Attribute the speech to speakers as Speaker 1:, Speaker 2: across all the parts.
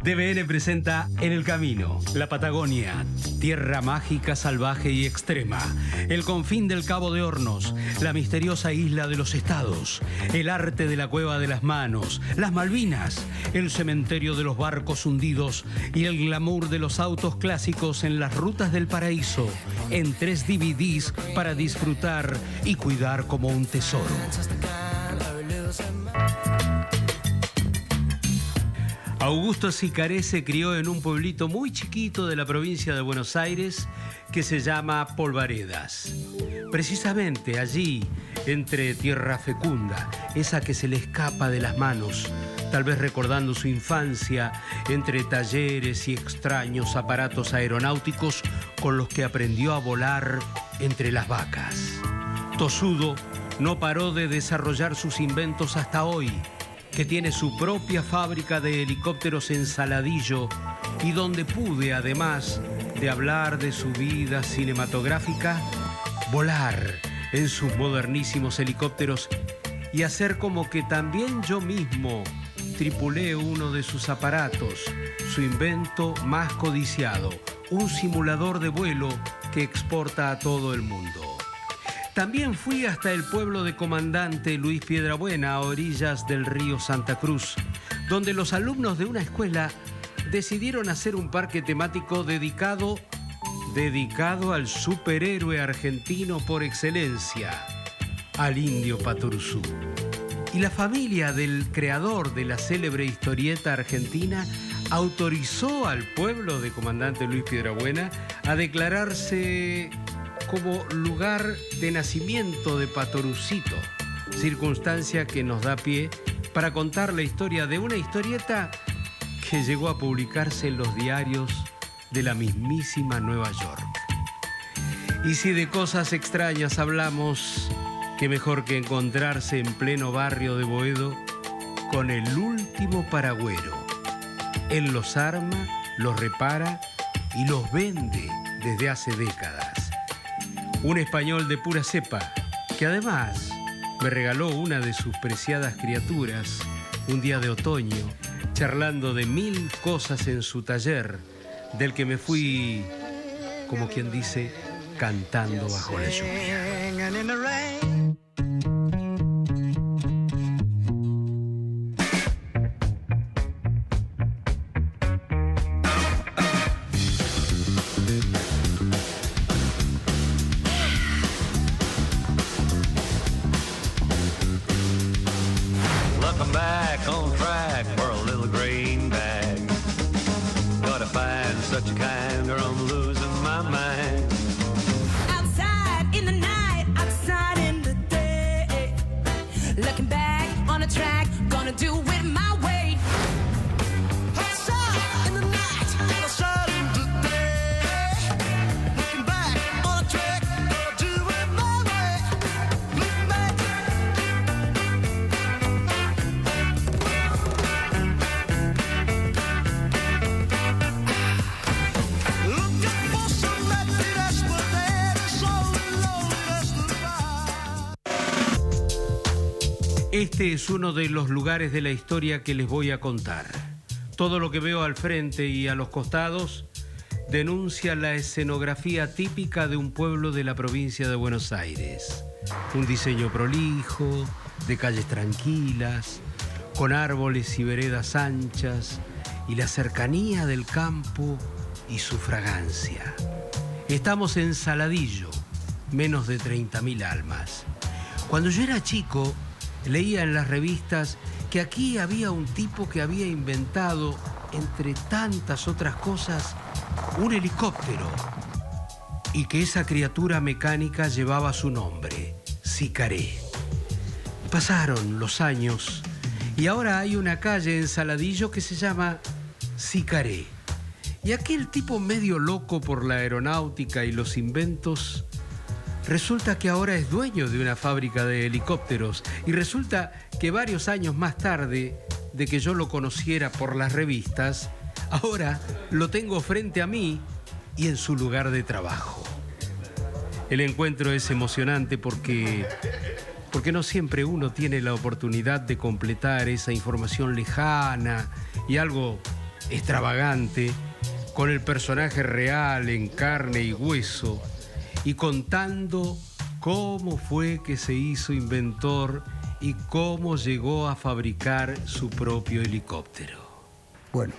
Speaker 1: DBN presenta En el Camino, la Patagonia, tierra mágica, salvaje y extrema, el confín del Cabo de Hornos, la misteriosa isla de los Estados, el arte de la cueva de las manos, las Malvinas, el cementerio de los barcos hundidos y el glamour de los autos clásicos en las rutas del paraíso, en 3 DVDs para disfrutar y cuidar como un tesoro. Augusto Sicaré se crió en un pueblito muy chiquito de la provincia de Buenos Aires que se llama Polvaredas. Precisamente allí, entre tierra fecunda, esa que se le escapa de las manos, tal vez recordando su infancia, entre talleres y extraños aparatos aeronáuticos con los que aprendió a volar entre las vacas. Tosudo no paró de desarrollar sus inventos hasta hoy, que tiene su propia fábrica de helicópteros en Saladillo y donde pude, además de hablar de su vida cinematográfica, volar en sus modernísimos helicópteros y hacer como que también yo mismo tripulé uno de sus aparatos, su invento más codiciado, un simulador de vuelo que exporta a todo el mundo. También fui hasta el pueblo de Comandante Luis Piedrabuena, a orillas del río Santa Cruz, donde los alumnos de una escuela decidieron hacer un parque temático dedicado al superhéroe argentino por excelencia, al indio Patoruzú. Y la familia del creador de la célebre historieta argentina autorizó al pueblo de Comandante Luis Piedrabuena a declararse como lugar de nacimiento de Patorucito, circunstancia que nos da pie para contar la historia de una historieta que llegó a publicarse en los diarios de la mismísima Nueva York. Y si de cosas extrañas hablamos, qué mejor que encontrarse en pleno barrio de Boedo con el último paragüero. Él los arma, los repara y los vende desde hace décadas. Un español de pura cepa, que además me regaló una de sus preciadas criaturas un día de otoño, charlando de 1000 cosas en su taller, del que me fui, como quien dice, cantando bajo la lluvia. Este es uno de los lugares de la historia que les voy a contar. Todo lo que veo al frente y a los costados denuncia la escenografía típica de un pueblo de la provincia de Buenos Aires. Un diseño prolijo, de calles tranquilas, con árboles y veredas anchas, y la cercanía del campo y su fragancia. Estamos en Saladillo, menos de 30.000 almas. Cuando yo era chico, leía en las revistas que aquí había un tipo que había inventado, entre tantas otras cosas, un helicóptero, y que esa criatura mecánica llevaba su nombre, Sicaré. Pasaron los años y ahora hay una calle en Saladillo que se llama Sicaré. Y aquel tipo medio loco por la aeronáutica y los inventos resulta que ahora es dueño de una fábrica de helicópteros, y resulta que varios años más tarde de que yo lo conociera por las revistas, ahora lo tengo frente a mí y en su lugar de trabajo. El encuentro es emocionante porque no siempre uno tiene la oportunidad de completar esa información lejana y algo extravagante, con el personaje real en carne y hueso, y contando cómo fue que se hizo inventor y cómo llegó a fabricar su propio helicóptero.
Speaker 2: Bueno,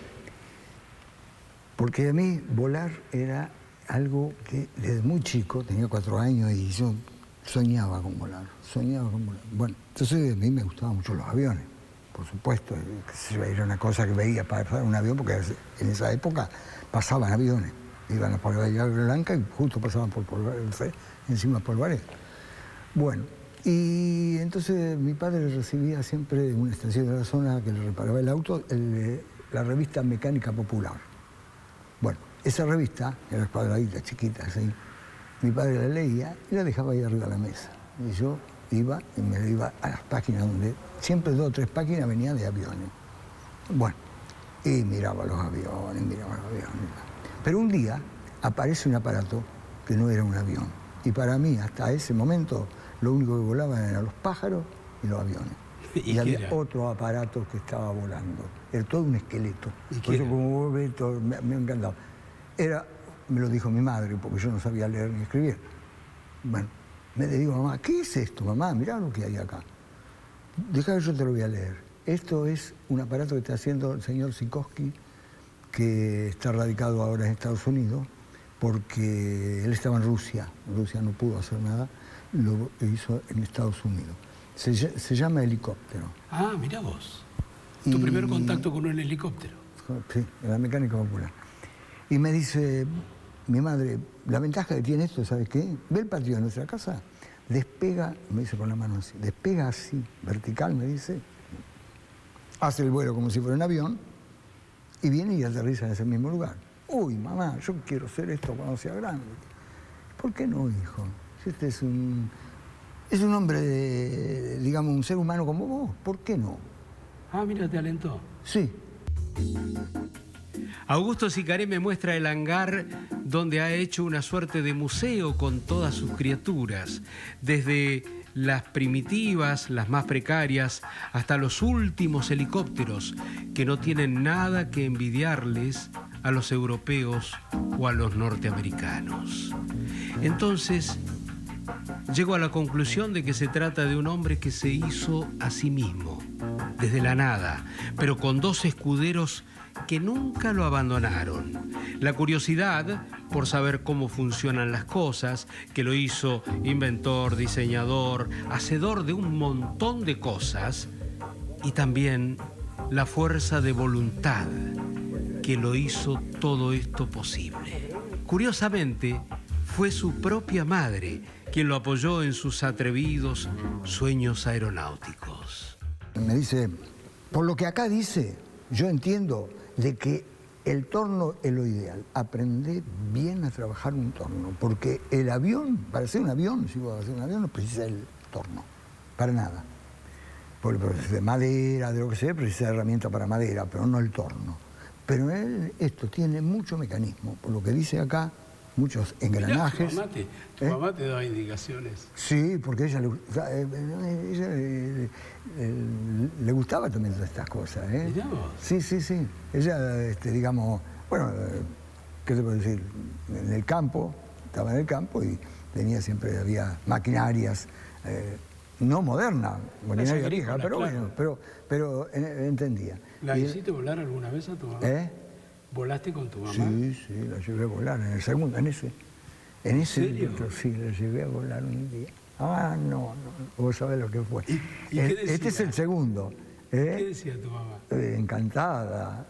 Speaker 2: porque a mí volar era algo que desde muy chico, tenía 4 años y yo soñaba con volar. Bueno, entonces a mí me gustaban mucho los aviones, por supuesto. Era una cosa que veía pasar un avión, porque en esa época pasaban aviones. Iban a por Bahía Blanca y justo pasaban por encima de Polvareda. Bueno, y entonces mi padre recibía siempre en una estación de la zona que le reparaba el auto, la revista Mecánica Popular. Bueno, esa revista, era cuadradita, chiquita, así, mi padre la leía y la dejaba ahí arriba de la mesa. Y yo iba y me iba a las páginas donde siempre 2 o 3 páginas venían de aviones. Bueno, y miraba los aviones. Pero un día aparece un aparato que no era un avión. Y para mí, hasta ese momento, lo único que volaban eran los pájaros y los aviones. Y había otro aparato que estaba volando. Era todo un esqueleto. Por eso, como vos ves, me ha encantado. Me lo dijo mi madre, porque yo no sabía leer ni escribir. Bueno, me le digo, mamá, ¿qué es esto, mamá? Mirá lo que hay acá. Deja que yo te lo voy a leer. Esto es un aparato que está haciendo el señor Sikorsky, que está radicado ahora en Estados Unidos, porque él estaba en Rusia. Rusia no pudo hacer nada, lo hizo en Estados Unidos. Se llama helicóptero.
Speaker 1: Ah, mirá vos. Tu primer contacto con un helicóptero.
Speaker 2: Sí, en la Mecánica Popular. Y me dice, mi madre, la ventaja que tiene esto, ¿sabes qué? Ve el patio de nuestra casa, despega, me dice con la mano así, despega así, vertical, me dice, hace el vuelo como si fuera un avión, y viene y aterriza en ese mismo lugar. Uy, mamá, yo quiero hacer esto cuando sea grande. ¿Por qué no, hijo? Si este es un hombre, digamos, un ser humano como vos, ¿por qué no?
Speaker 1: Ah, mira, te alentó.
Speaker 2: Sí.
Speaker 1: Augusto Sicaré me muestra el hangar donde ha hecho una suerte de museo con todas sus criaturas, desde las primitivas, las más precarias, hasta los últimos helicópteros que no tienen nada que envidiarles a los europeos o a los norteamericanos. Entonces, llego a la conclusión de que se trata de un hombre que se hizo a sí mismo, desde la nada, pero con 2 escuderos que nunca lo abandonaron. La curiosidad por saber cómo funcionan las cosas, que lo hizo inventor, diseñador, hacedor de un montón de cosas, y también la fuerza de voluntad que lo hizo todo esto posible. Curiosamente, fue su propia madre quien lo apoyó en sus atrevidos sueños aeronáuticos.
Speaker 2: Me dice, por lo que acá dice, yo entiendo de que el torno es lo ideal. Aprender bien a trabajar un torno, porque el avión, para hacer un avión, si vos vas a hacer un avión, no precisa el torno, para nada. Porque de madera, de lo que sea, precisa herramienta para madera, pero no el torno. Pero esto tiene mucho mecanismo, por lo que dice acá, muchos engranajes.
Speaker 1: Mirá, tu mamá te da indicaciones.
Speaker 2: Sí, porque ella le gustaba también todas estas cosas.
Speaker 1: Mirá vos.
Speaker 2: Sí. Ella, digamos, bueno, ¿qué te puedo decir? En el campo, estaba en el campo y tenía siempre, había maquinarias, no modernas, maquinaria vieja, pero claro. Bueno, pero entendía.
Speaker 1: ¿La hiciste volar alguna vez a tu mamá? ¿Volaste con tu mamá?
Speaker 2: Sí, la llevé a volar en el segundo, en ese. ¿En
Speaker 1: serio?
Speaker 2: Sí, la llevé a volar un día. Ah, no, vos sabés lo que fue.
Speaker 1: ¿Y qué decía?
Speaker 2: Este es el segundo.
Speaker 1: ¿Qué decía tu mamá?
Speaker 2: Encantada,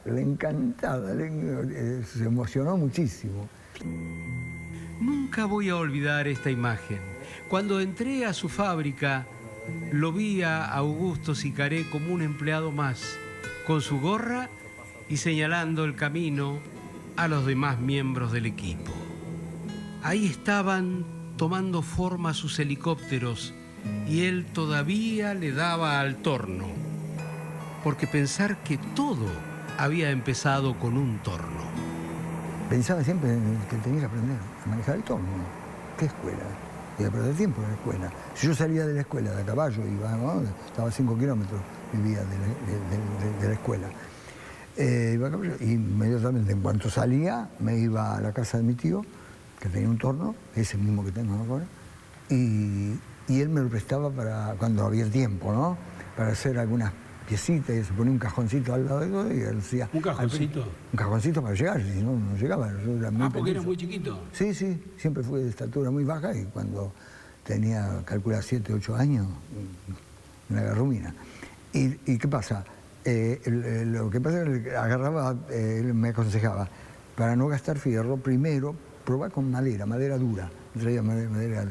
Speaker 2: se emocionó muchísimo.
Speaker 1: Nunca voy a olvidar esta imagen. Cuando entré a su fábrica, lo vi a Augusto Sicaré como un empleado más, con su gorra y señalando el camino a los demás miembros del equipo. Ahí estaban tomando forma sus helicópteros y él todavía le daba al torno, porque pensar que todo había empezado con un torno.
Speaker 2: Pensaba siempre en que tenía que aprender a manejar el torno. ¿Qué escuela? Iba a perder tiempo en la escuela. Si yo salía de la escuela de a caballo, estaba a 5 kilómetros, vivía de la escuela. Inmediatamente, en cuanto salía, me iba a la casa de mi tío, que tenía un torno, ese mismo que tengo ahora, y él me lo prestaba para cuando había tiempo, ¿no? Para hacer algunas piecitas, y se ponía un cajoncito al lado de todo y él decía...
Speaker 1: ¿Un cajoncito?
Speaker 2: Un cajoncito para llegar, si no, no llegaba.
Speaker 1: Porque eras muy chiquito.
Speaker 2: Sí, sí, siempre fui de estatura muy baja y cuando tenía, calcula, 7, 8 años, me agarró mina. ¿Y qué pasa? Lo que pasa es que agarraba, él me aconsejaba, para no gastar fierro, primero probar con madera dura. Traía madera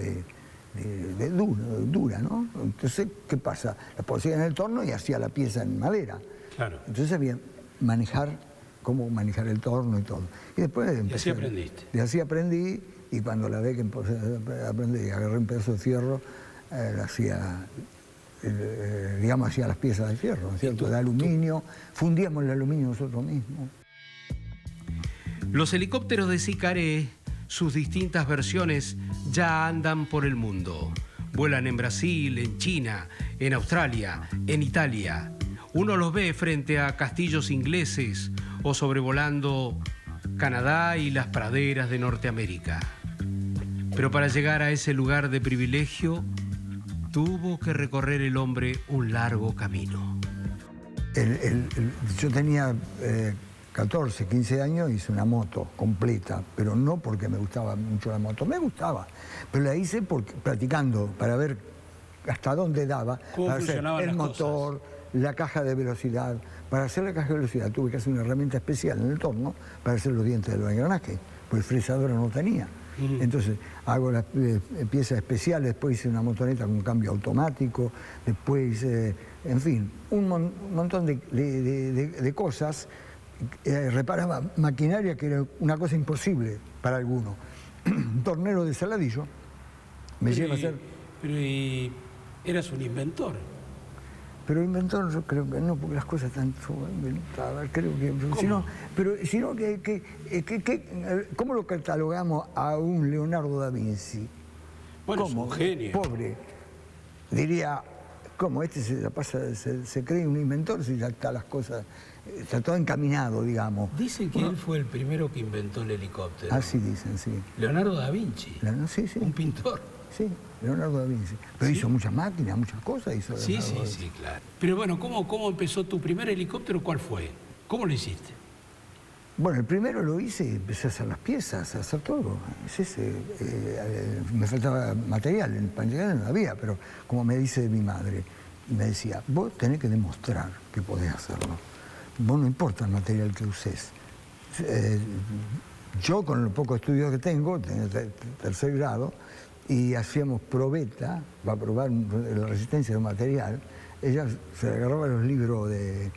Speaker 2: dura, ¿no? Entonces, ¿qué pasa? La pusía en el torno y hacía la pieza en madera.
Speaker 1: Claro.
Speaker 2: Entonces sabía cómo manejar el torno y todo. Y después empecé.
Speaker 1: Y así aprendiste.
Speaker 2: Y así aprendí, y cuando la ve que aprendí y agarré un pedazo de fierro, hacía las piezas de fierro, ¿no es cierto? De aluminio, fundíamos el aluminio nosotros mismos.
Speaker 1: Los helicópteros de Sicaré, sus distintas versiones, ya andan por el mundo. Vuelan en Brasil, en China, en Australia, en Italia. Uno los ve frente a castillos ingleses o sobrevolando Canadá y las praderas de Norteamérica. Pero para llegar a ese lugar de privilegio, tuvo que recorrer el hombre un largo camino.
Speaker 2: Yo tenía 14, 15 años, hice una moto completa, pero no porque me gustaba mucho la moto, me gustaba, pero la hice practicando para ver hasta dónde daba,
Speaker 1: ¿Cómo
Speaker 2: para hacer el motor, la caja de velocidad. Para hacer la caja de velocidad tuve que hacer una herramienta especial en el torno para hacer los dientes de los engranajes, pues el fresador no tenía. Entonces hago las piezas especiales, después hice una motoneta con cambio automático, después hice, en fin, un montón de cosas. Reparaba maquinaria que era una cosa imposible para algunos. Un tornero de Saladillo me lleva a hacer...
Speaker 1: Pero eras un inventor.
Speaker 2: Pero inventor yo creo que no, porque las cosas están inventadas, creo que... Sino que ¿cómo lo catalogamos a un Leonardo da Vinci?
Speaker 1: Bueno, es un genio.
Speaker 2: Pobre. Diría, ¿cómo? Se cree un inventor si ya está las cosas... Está todo encaminado, digamos.
Speaker 1: Dicen que él fue el primero que inventó el helicóptero.
Speaker 2: Así dicen, sí.
Speaker 1: Leonardo da Vinci.
Speaker 2: Sí, sí.
Speaker 1: Un pintor.
Speaker 2: Sí, Leonardo da Vinci. Pero
Speaker 1: ¿Sí?
Speaker 2: hizo muchas máquinas, muchas cosas.
Speaker 1: Sí, claro. Pero bueno, ¿cómo empezó tu primer helicóptero? ¿Cuál fue? ¿Cómo lo hiciste?
Speaker 2: Bueno, el primero lo hice, empecé a hacer las piezas, a hacer todo. Me faltaba material, en Panchegal no había, pero como me dice mi madre, me decía, vos tenés que demostrar que podés hacerlo. Vos no importa el material que uses. Yo, con los pocos estudios que tengo 3er grado, y hacíamos probeta para probar la resistencia del material, ella se agarraba los libros de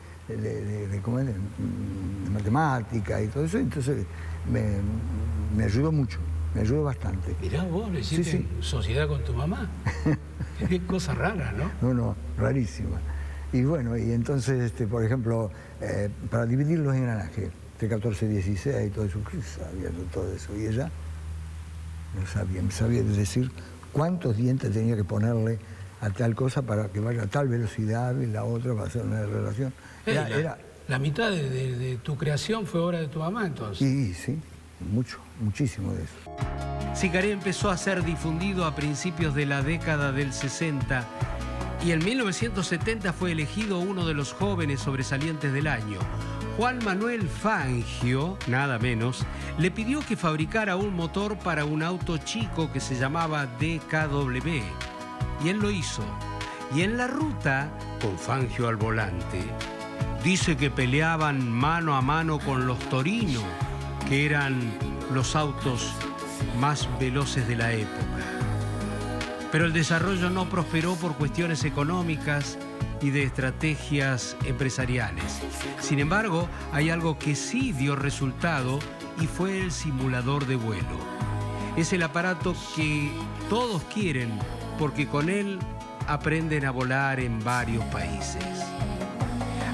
Speaker 2: matemática y todo eso, entonces me ayudó mucho, me ayudó bastante.
Speaker 1: Mirá vos, lo hiciste en sociedad con tu mamá. Qué cosa rara, ¿no?
Speaker 2: No, rarísima. Y bueno, y entonces, por ejemplo, para dividir los engranajes, de 14, 16 y todo eso, sabía todo eso. Y ella no sabía, me sabía decir cuántos dientes tenía que ponerle a tal cosa para que vaya a tal velocidad y la otra para hacer una relación.
Speaker 1: La mitad de tu creación fue obra de tu mamá, entonces.
Speaker 2: Sí, muchísimo de eso.
Speaker 1: Sicaré empezó a ser difundido a principios de la década del 60 y en 1970 fue elegido uno de los jóvenes sobresalientes del año. Juan Manuel Fangio, nada menos, le pidió que fabricara un motor para un auto chico que se llamaba DKW. Y él lo hizo. Y en la ruta, con Fangio al volante, dice que peleaban mano a mano con los Torino, que eran los autos más veloces de la época. Pero el desarrollo no prosperó por cuestiones económicas y de estrategias empresariales. Sin embargo, hay algo que sí dio resultado y fue el simulador de vuelo. Es el aparato que todos quieren porque con él aprenden a volar en varios países.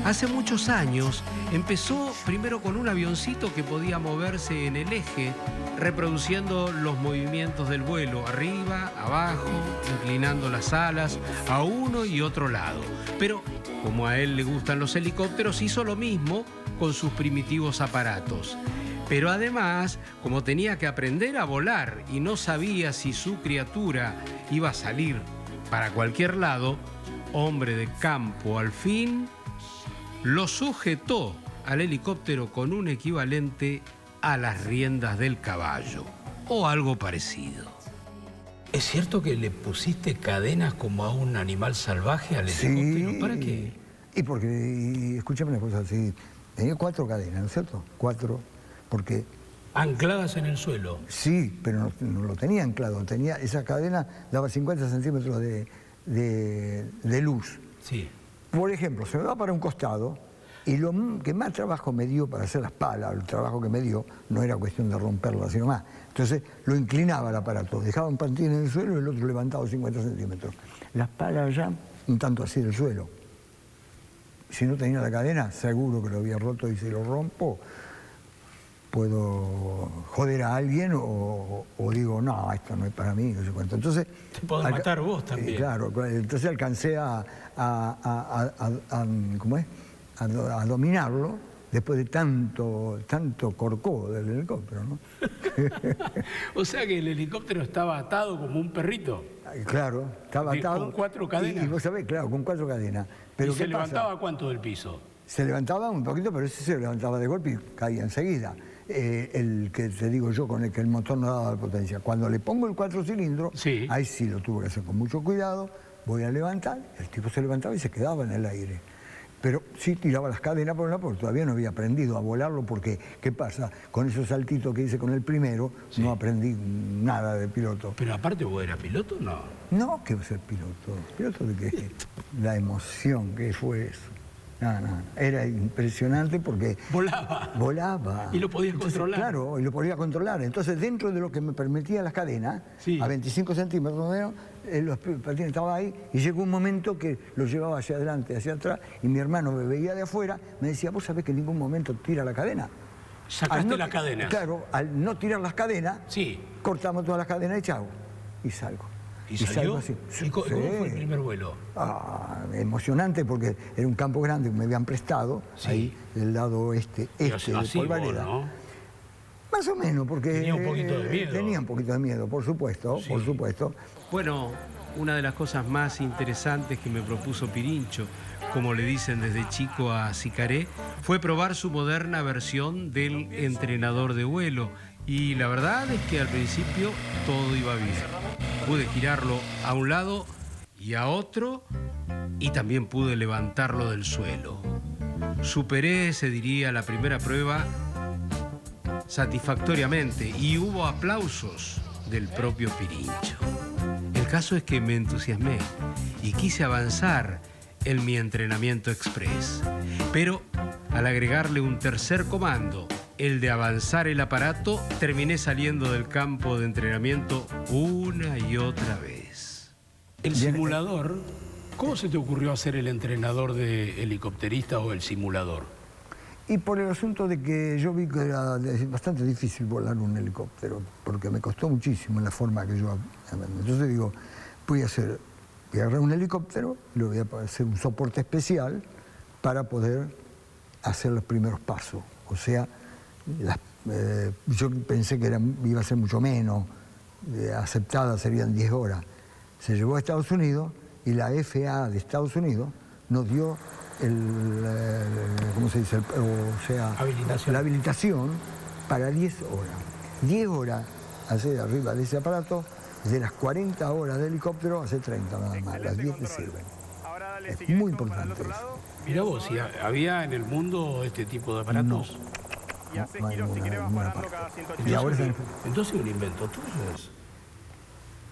Speaker 1: Hace muchos años empezó primero con un avioncito que podía moverse en el eje, reproduciendo los movimientos del vuelo, arriba, abajo, inclinando las alas a uno y otro lado. Pero como a él le gustan los helicópteros, hizo lo mismo con sus primitivos aparatos. Pero además, como tenía que aprender a volar y no sabía si su criatura iba a salir para cualquier lado, hombre de campo al fin lo sujetó al helicóptero con un equivalente a las riendas del caballo, o algo parecido. ¿Es cierto que le pusiste cadenas como a un animal salvaje al helicóptero?
Speaker 2: Sí.
Speaker 1: ¿Para qué?
Speaker 2: Y porque, escúchame una cosa, sí, tenía 4 cadenas, ¿no es cierto? 4, porque...
Speaker 1: ¿Ancladas en el suelo?
Speaker 2: Sí, pero no lo tenía anclado, esa cadena daba 50 centímetros de luz.
Speaker 1: Sí.
Speaker 2: Por ejemplo, se me va para un costado y lo que más trabajo me dio para hacer las palas, el trabajo que me dio, no era cuestión de romperla, sino más. Entonces lo inclinaba el aparato, dejaba un pantín en el suelo y el otro levantado 50 centímetros. Las palas ya, un tanto así del suelo. Si no tenía la cadena, seguro que lo había roto y si lo rompo, puedo joder a alguien o digo, no, esto no es para mí, no sé cuánto. Entonces,
Speaker 1: te podés matar vos también.
Speaker 2: Claro, entonces alcancé ¿cómo es? A dominarlo después de tanto corcó del helicóptero, ¿no?
Speaker 1: O sea que el helicóptero estaba atado como un perrito.
Speaker 2: Claro, estaba atado.
Speaker 1: ¿Con 4 cadenas?
Speaker 2: Y vos sabés, claro, con 4 cadenas. Pero
Speaker 1: ¿Y se levantaba cuánto del piso?
Speaker 2: Se levantaba un poquito, pero ese se levantaba de golpe y caía enseguida. El que te digo yo, con el que el motor no daba potencia. Cuando le pongo el 4 cilindros, sí, ahí sí lo tuve que hacer con mucho cuidado, voy a levantar, el tipo se levantaba y se quedaba en el aire. Pero sí tiraba las cadenas por una porque todavía no había aprendido a volarlo porque, ¿qué pasa? Con esos saltitos que hice con el primero, sí, no aprendí nada de piloto.
Speaker 1: Pero aparte, ¿vos eras piloto o no?
Speaker 2: No, ¿qué va a ser piloto? ¿Piloto de qué? La emoción que fue eso. No, era impresionante porque... Volaba.
Speaker 1: ¿Y lo podías controlar?
Speaker 2: Claro, y lo podía controlar. Entonces, dentro de lo que me permitía las cadenas, sí, a 25 centímetros más o menos, los patines estaban ahí y llegó un momento que los llevaba hacia adelante, hacia atrás, y mi hermano me veía de afuera, me decía, ¿vos sabés que en ningún momento tira la cadena?
Speaker 1: ¿Sacaste las cadenas?
Speaker 2: Claro, al no tirar las cadenas, sí, cortamos todas las cadenas y chao, y salgo.
Speaker 1: ¿Y salió? Así. ¿Y cómo fue el primer vuelo?
Speaker 2: Emocionante porque era un campo grande que me habían prestado, sí, ahí del lado oeste de Polvareda. ¿No? Más o menos, porque...
Speaker 1: Tenía un poquito de miedo.
Speaker 2: Tenía un poquito de miedo, por supuesto, sí, por supuesto.
Speaker 1: Bueno, una de las cosas más interesantes que me propuso Pirincho, como le dicen desde chico a Sicaré, fue probar su moderna versión del entrenador de vuelo. Y la verdad es que al principio todo iba bien. Pude girarlo a un lado y a otro y también pude levantarlo del suelo. Superé, se diría, la primera prueba satisfactoriamente y hubo aplausos del propio Pirincho. El caso es que me entusiasmé y quise avanzar en mi entrenamiento express. Pero al agregarle un tercer comando, el de avanzar el aparato, terminé saliendo del campo de entrenamiento una y otra vez. El simulador, ¿cómo se te ocurrió hacer el entrenador de helicópterista o el simulador?
Speaker 2: Y por el asunto de que yo vi que era bastante difícil volar un helicóptero, porque me costó muchísimo en la forma que yo... Entonces digo, voy a agarrar un helicóptero, le voy a hacer un soporte especial para poder hacer los primeros pasos. O sea, yo pensé que iba a ser mucho menos, aceptada serían 10 horas. Se llevó a Estados Unidos y la FAA de Estados Unidos nos dio ¿cómo se dice? La habilitación para 10 horas. 10 horas hacer arriba de ese aparato, de las 40 horas de helicóptero hace 30 nada más, las 10 te sirven. Es muy importante eso.
Speaker 1: Mirá vos, si había en el mundo este tipo de aparatos.
Speaker 2: No hay ninguna parte.
Speaker 1: Entonces un invento tuyo es.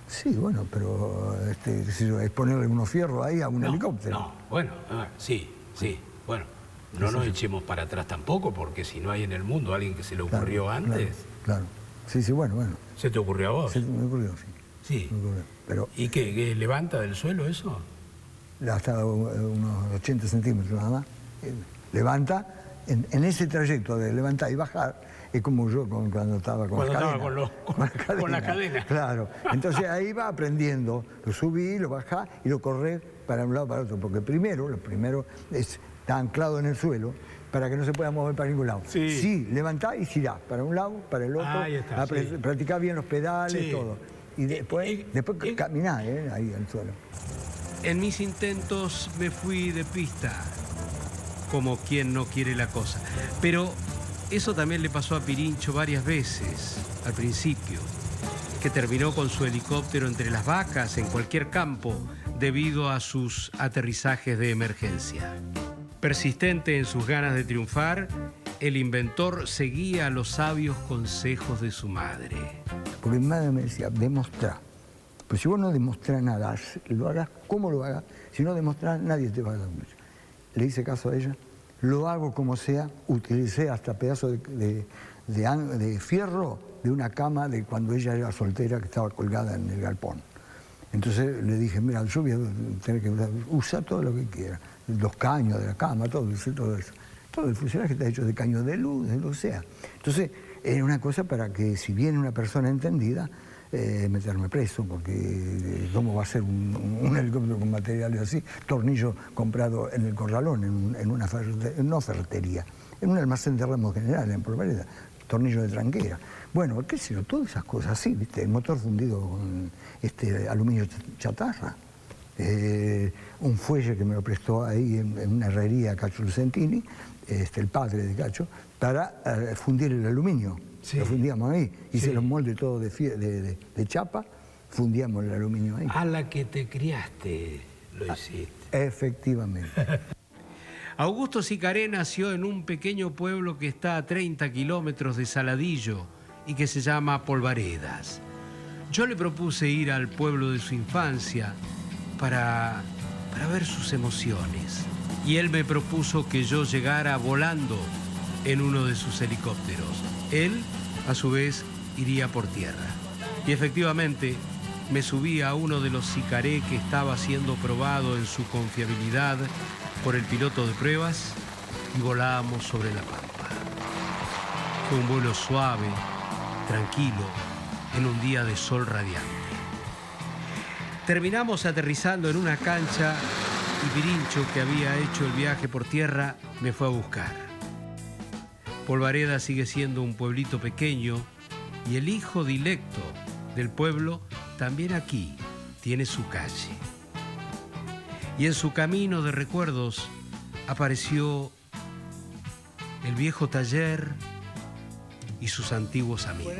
Speaker 2: Sí, bueno, pero es ponerle unos fierros ahí a un helicóptero.
Speaker 1: No, bueno, sí, bueno. No nos echemos para atrás tampoco, porque si no hay en el mundo alguien que se le ocurrió antes.
Speaker 2: Claro. Sí, bueno.
Speaker 1: ¿Se te ocurrió a vos?
Speaker 2: Se me ocurrió, sí.
Speaker 1: Sí.
Speaker 2: Me ocurrió, pero
Speaker 1: ¿Y qué levanta del suelo eso?
Speaker 2: Hasta unos 80 centímetros nada más. Levanta, en ese trayecto de levantar y bajar, es como yo cuando estaba con la cadena. Claro. Entonces ahí va aprendiendo. Lo subí, lo bajá y lo corré para un lado, para otro, porque lo primero está anclado en el suelo para que no se pueda mover para ningún lado. Sí, levantá y girá, para un lado, para el otro, practicá bien los pedales, todo. Y después caminá ahí en el suelo.
Speaker 1: En mis intentos me fui de pista, como quien no quiere la cosa. Pero eso también le pasó a Pirincho varias veces, al principio, que terminó con su helicóptero entre las vacas, en cualquier campo, debido a sus aterrizajes de emergencia. Persistente en sus ganas de triunfar, el inventor seguía los sabios consejos de su madre.
Speaker 2: Porque mi madre me decía, demostrá. Pues si vos no demostrás nada, lo hagas como lo hagas, si no demostrás, nadie te va a dar mucho. Le hice caso a ella, lo hago como sea, utilicé hasta pedazos de fierro de una cama de cuando ella era soltera, que estaba colgada en el galpón. Entonces le dije, mira, yo voy a tener que usar todo lo que quiera, los caños de la cama, todo eso. Todo el fuselaje está hecho de caños de luz, de lo que sea. Entonces, era una cosa para que, si viene una persona entendida, meterme preso, porque ¿cómo va a ser un helicóptero con materiales así? Tornillo comprado en el Corralón, en una ferretería, en un almacén de ramos general, en Polvareda, tornillo de tranquera. Bueno, qué sé yo, todas esas cosas así, ¿viste? El motor fundido con aluminio chatarra. Un fuelle que me lo prestó ahí en una herrería Cacho Lucentini, el padre de Cacho, para fundir el aluminio. Lo fundíamos ahí. Hice los moldes todos de chapa, fundíamos el aluminio ahí.
Speaker 3: A la que te criaste lo hiciste.
Speaker 2: Efectivamente.
Speaker 1: Augusto Sicaré nació en un pequeño pueblo que está a 30 kilómetros de Saladillo y que se llama Polvaredas. Yo le propuse ir al pueblo de su infancia para ver sus emociones. Y él me propuso que yo llegara volando en uno de sus helicópteros. Él, a su vez, iría por tierra. Y efectivamente, me subí a uno de los Sicaré que estaba siendo probado en su confiabilidad por el piloto de pruebas y volábamos sobre la pampa. Fue un vuelo suave, tranquilo, en un día de sol radiante. Terminamos aterrizando en una cancha y Pirincho, que había hecho el viaje por tierra, me fue a buscar. Polvareda sigue siendo un pueblito pequeño y el hijo dilecto del pueblo también aquí tiene su calle. Y en su camino de recuerdos apareció el viejo taller y sus antiguos amigos.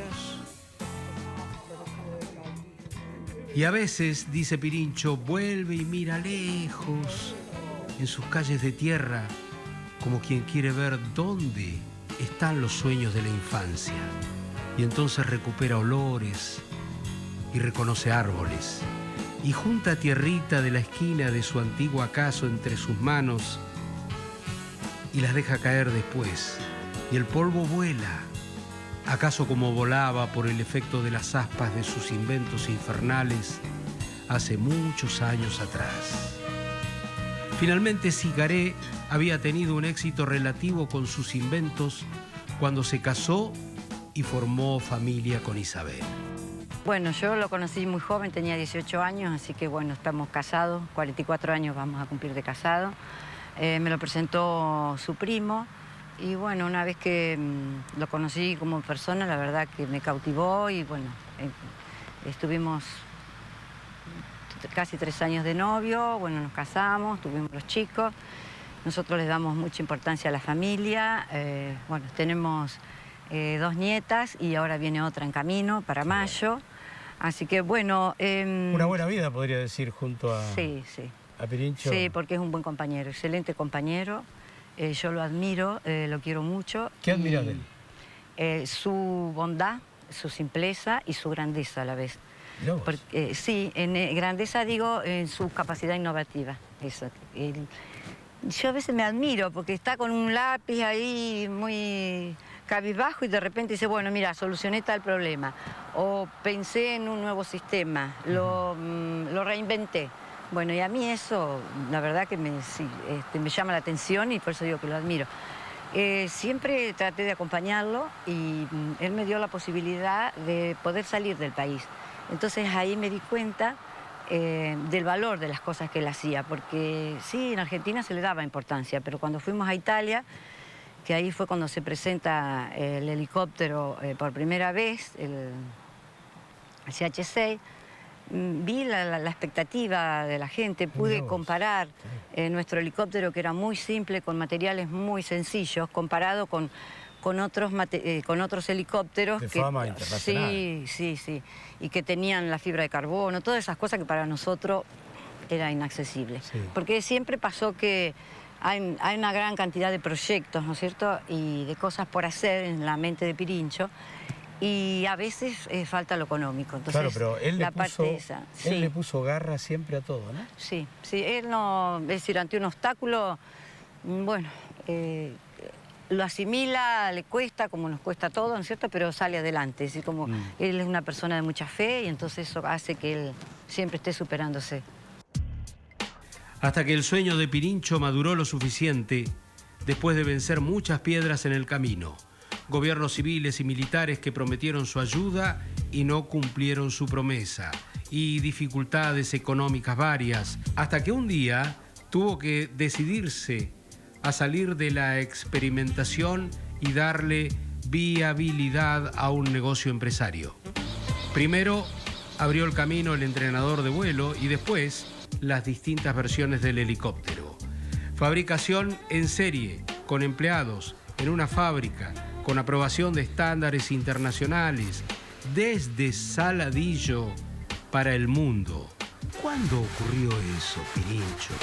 Speaker 1: Y a veces, dice Pirincho, vuelve y mira lejos en sus calles de tierra, como quien quiere ver dónde están los sueños de la infancia. Y entonces recupera olores y reconoce árboles. Y junta tierrita de la esquina de su antiguo acaso entre sus manos y las deja caer después. Y el polvo vuela, acaso como volaba por el efecto de las aspas de sus inventos infernales hace muchos años atrás. Finalmente Sicaré había tenido un éxito relativo con sus inventos cuando se casó y formó familia con Isabel.
Speaker 4: Bueno, yo lo conocí muy joven, tenía 18 años, así que bueno, estamos casados, 44 años vamos a cumplir de casado. Me lo presentó su primo y bueno, una vez que lo conocí como persona, la verdad que me cautivó y bueno, estuvimos casi 3 años de novio, bueno, nos casamos, tuvimos los chicos. Nosotros les damos mucha importancia a la familia. Bueno, tenemos 2 nietas y ahora viene otra en camino para mayo. Así que bueno...
Speaker 3: Una buena vida, podría decir, junto a...
Speaker 4: Sí.
Speaker 3: ¿A Pirincho?
Speaker 4: Sí, porque es un buen compañero, excelente compañero. Yo lo admiro, lo quiero mucho.
Speaker 3: ¿Qué admiras de
Speaker 4: él? Su bondad, su simpleza y su grandeza a la vez. Porque, sí, en grandeza digo en su capacidad innovativa. Eso. Yo a veces me admiro porque está con un lápiz ahí muy cabizbajo y de repente dice, bueno, mira, solucioné tal problema. O pensé en un nuevo sistema, lo reinventé. Bueno, y a mí eso, la verdad que me llama la atención y por eso digo que lo admiro. Siempre traté de acompañarlo y él me dio la posibilidad de poder salir del país. Entonces ahí me di cuenta del valor de las cosas que él hacía, porque sí, en Argentina se le daba importancia, pero cuando fuimos a Italia, que ahí fue cuando se presenta el helicóptero por primera vez, el CH-6, vi la expectativa de la gente, pude comparar nuestro helicóptero, que era muy simple, con materiales muy sencillos, comparado con otros helicópteros
Speaker 3: de fama internacional.
Speaker 4: Sí, y que tenían la fibra de carbono, todas esas cosas que para nosotros era inaccesible.
Speaker 3: Sí.
Speaker 4: Porque siempre pasó que hay una gran cantidad de proyectos, ¿no es cierto?, y de cosas por hacer en la mente de Pirincho, y a veces falta lo económico. Entonces,
Speaker 3: claro, pero él
Speaker 4: le
Speaker 3: puso garra siempre a todo, ¿no?
Speaker 4: Sí, él no, es decir, ante un obstáculo, bueno, lo asimila, le cuesta, como nos cuesta todo, ¿no es cierto?, pero sale adelante. Es decir, como él es una persona de mucha fe, y entonces eso hace que él siempre esté superándose.
Speaker 1: Hasta que el sueño de Pirincho maduró lo suficiente, después de vencer muchas piedras en el camino. Gobiernos civiles y militares que prometieron su ayuda y no cumplieron su promesa, y dificultades económicas varias, hasta que un día tuvo que decidirse a salir de la experimentación y darle viabilidad a un negocio empresario. Primero abrió el camino el entrenador de vuelo y después las distintas versiones del helicóptero. Fabricación en serie, con empleados, en una fábrica, con aprobación de estándares internacionales, desde Saladillo para el mundo. ¿Cuándo ocurrió eso, Pirincho?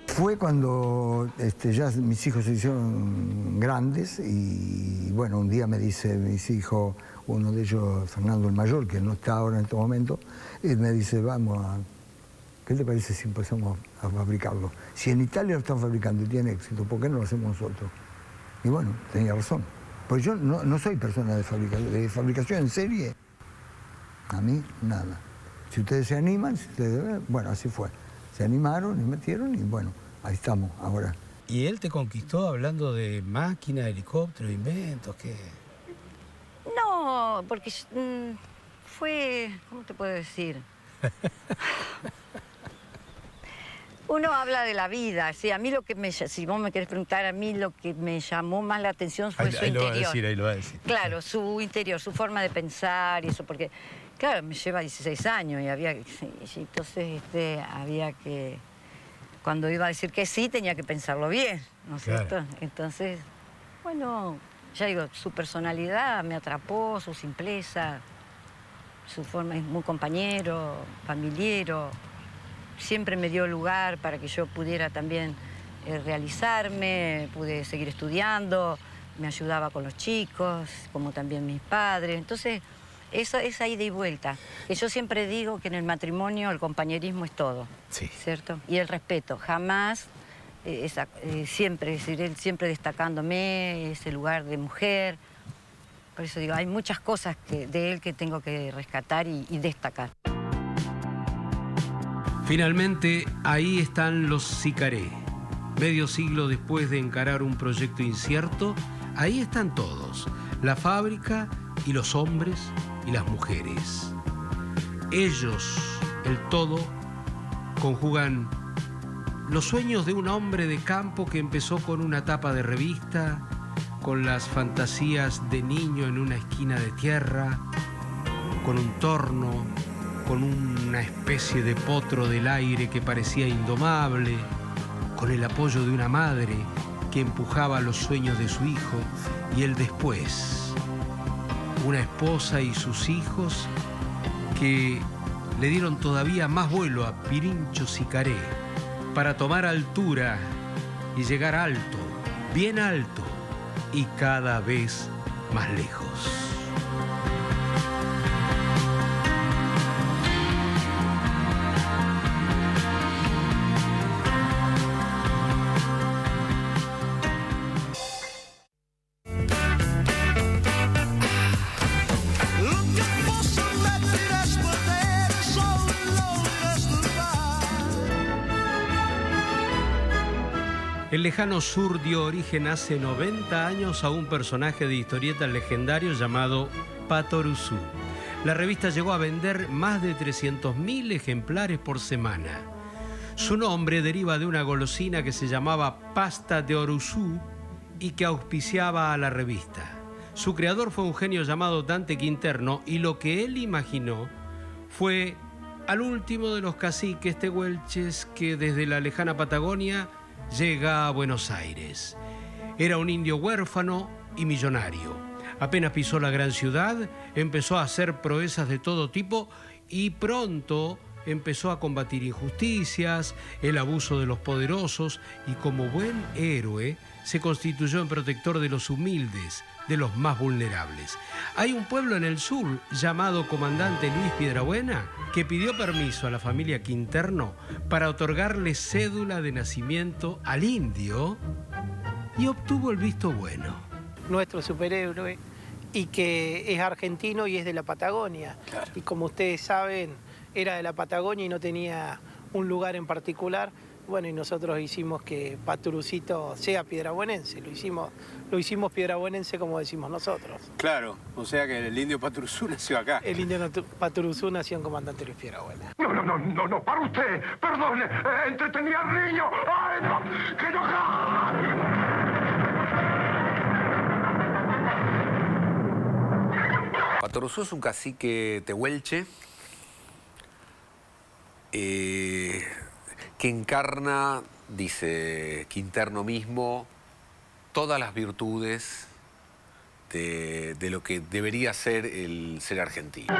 Speaker 2: Fue cuando ya mis hijos se hicieron grandes y bueno, un día me dice mis hijos, uno de ellos, Fernando el mayor, que no está ahora en este momento, me dice, ¿qué te parece si empezamos a fabricarlo? Si en Italia lo están fabricando y tiene éxito, ¿por qué no lo hacemos nosotros? Y bueno, tenía razón. Pues yo no soy persona de fabricación en serie. A mí, nada. Si ustedes se animan, bueno, así fue. Se animaron y metieron y bueno, ahí estamos ahora.
Speaker 3: ¿Y él te conquistó hablando de máquinas, helicópteros, inventos, qué?
Speaker 4: No, porque fue, ¿cómo te puedo decir? Uno habla de la vida, ¿sí? A mí si vos me querés preguntar, a mí lo que me llamó más la atención fue su interior.
Speaker 3: Ahí lo va a decir.
Speaker 4: Claro, su interior, su forma de pensar y eso, porque, claro, me lleva 16 años y entonces había que, cuando iba a decir que sí, tenía que pensarlo bien, ¿no es cierto? Entonces, bueno, ya digo, su personalidad me atrapó, su simpleza, su forma, es muy compañero, familiero. Siempre me dio lugar para que yo pudiera también realizarme, pude seguir estudiando, me ayudaba con los chicos, como también mis padres. Entonces, esa ida y vuelta. Que yo siempre digo que en el matrimonio el compañerismo es todo, ¿cierto? Y el respeto, jamás, siempre, es decir, él siempre destacándome, ese lugar de mujer. Por eso digo, hay muchas cosas de él que tengo que rescatar y destacar.
Speaker 1: Finalmente, ahí están los Sicaré. Medio siglo después de encarar un proyecto incierto, ahí están todos. La fábrica y los hombres y las mujeres. Ellos, el todo, conjugan los sueños de un hombre de campo que empezó con una tapa de revista, con las fantasías de niño en una esquina de tierra, con un torno, con una especie de potro del aire que parecía indomable, con el apoyo de una madre que empujaba los sueños de su hijo, y el después, una esposa y sus hijos que le dieron todavía más vuelo a Pirincho Sicaré para tomar altura y llegar alto, bien alto y cada vez más lejos. El lejano sur dio origen hace 90 años a un personaje de historietas legendario llamado Patoruzú. La revista llegó a vender más de 300.000 ejemplares por semana. Su nombre deriva de una golosina que se llamaba pasta de Oruzú y que auspiciaba a la revista. Su creador fue un genio llamado Dante Quinterno y lo que él imaginó fue al último de los caciques tehuelches que desde la lejana Patagonia llega a Buenos Aires. Era un indio huérfano y millonario. Apenas pisó la gran ciudad, empezó a hacer proezas de todo tipo y pronto empezó a combatir injusticias, el abuso de los poderosos y como buen héroe se constituyó en protector de los humildes, de los más vulnerables. Hay un pueblo en el sur llamado Comandante Luis Piedrabuena que pidió permiso a la familia Quinterno para otorgarle cédula de nacimiento al indio y obtuvo el visto bueno.
Speaker 5: Nuestro superhéroe y que es argentino y es de la Patagonia.
Speaker 6: Claro.
Speaker 5: Y como ustedes saben, era de la Patagonia y no tenía un lugar en particular. Bueno, y nosotros hicimos que Paturucito sea piedrabuenense, lo hicimos piedrabuenense como decimos nosotros.
Speaker 6: Claro, o sea que el indio Paturuzú nació acá.
Speaker 5: El indio Paturuzú nació en Comandante Luis Piedrabuena.
Speaker 7: No, para usted, perdone, entretenía al niño. ¡Ay, no! ¡Que no!
Speaker 8: Patoruzú es un cacique tehuelche que encarna, dice Quinterno mismo, todas las virtudes de lo que debería ser el ser argentino.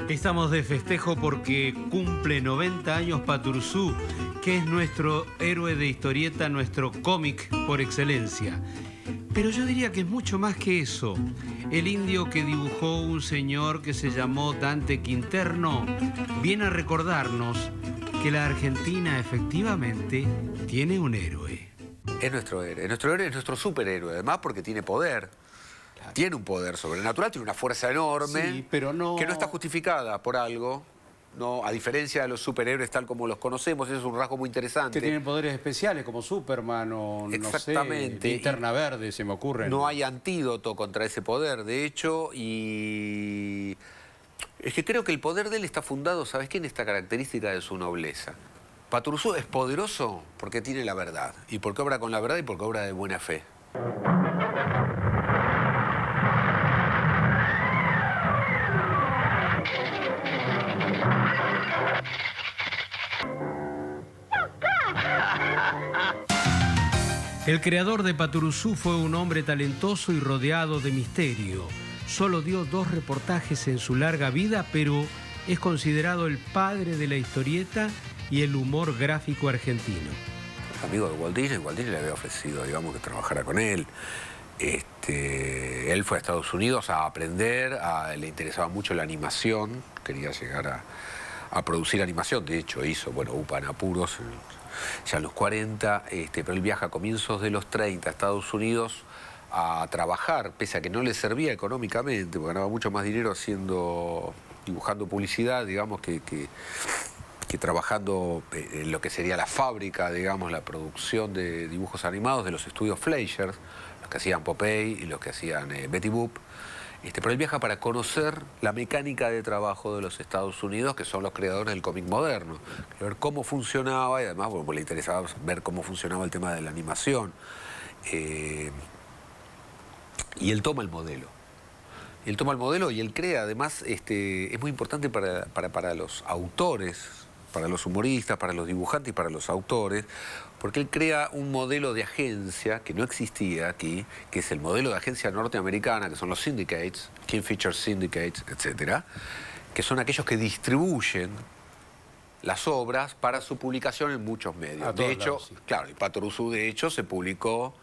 Speaker 1: Estamos de festejo porque cumple 90 años Paturuzú, que es nuestro héroe de historieta, nuestro cómic por excelencia. Pero yo diría que es mucho más que eso. El indio que dibujó un señor que se llamó Dante Quinterno viene a recordarnos que la Argentina efectivamente tiene un héroe.
Speaker 8: Es nuestro héroe. Nuestro héroe es nuestro superhéroe, además porque tiene poder. Claro. Tiene un poder sobrenatural, tiene una fuerza enorme,
Speaker 1: sí, pero no...
Speaker 8: que no está justificada por algo. No, a diferencia de los superhéroes tal como los conocemos, eso es un rasgo muy interesante.
Speaker 3: Que tienen poderes especiales como Superman o
Speaker 8: exactamente.
Speaker 3: No sé, Linterna Verde, se me ocurre.
Speaker 8: No hay antídoto contra ese poder, de hecho, y es que creo que el poder de él está fundado, ¿sabes qué? En esta característica de su nobleza. Paturuzú es poderoso porque tiene la verdad, y porque obra con la verdad y porque obra de buena fe.
Speaker 1: El creador de Paturuzú fue un hombre talentoso y rodeado de misterio. Solo dio 2 reportajes en su larga vida, pero es considerado el padre de la historieta y el humor gráfico argentino.
Speaker 8: Amigo de Walt Disney le había ofrecido, digamos, que trabajara con él. Él fue a Estados Unidos a aprender, le interesaba mucho la animación, quería llegar a producir animación, de hecho hizo, bueno, UPA en apuros, ya en los 40, pero él viaja a comienzos de los 30 a Estados Unidos a trabajar, pese a que no le servía económicamente, porque ganaba mucho más dinero dibujando publicidad, digamos, que trabajando en lo que sería la fábrica, digamos, la producción de dibujos animados de los estudios Fleischer, los que hacían Popeye y los que hacían Betty Boop. Pero él viaja para conocer la mecánica de trabajo de los Estados Unidos, que son los creadores del cómic moderno. Ver cómo funcionaba y además le interesaba ver cómo funcionaba el tema de la animación. Y él toma el modelo. Y él crea, además, es muy importante para los autores, para los humoristas, para los dibujantes y para los autores, porque él crea un modelo de agencia que no existía aquí, que es el modelo de agencia norteamericana, que son los syndicates, Kingfisher Syndicates, etcétera, que son aquellos que distribuyen las obras para su publicación en muchos medios. De hecho, sí. Claro, el Paturuzú, de hecho, se publicó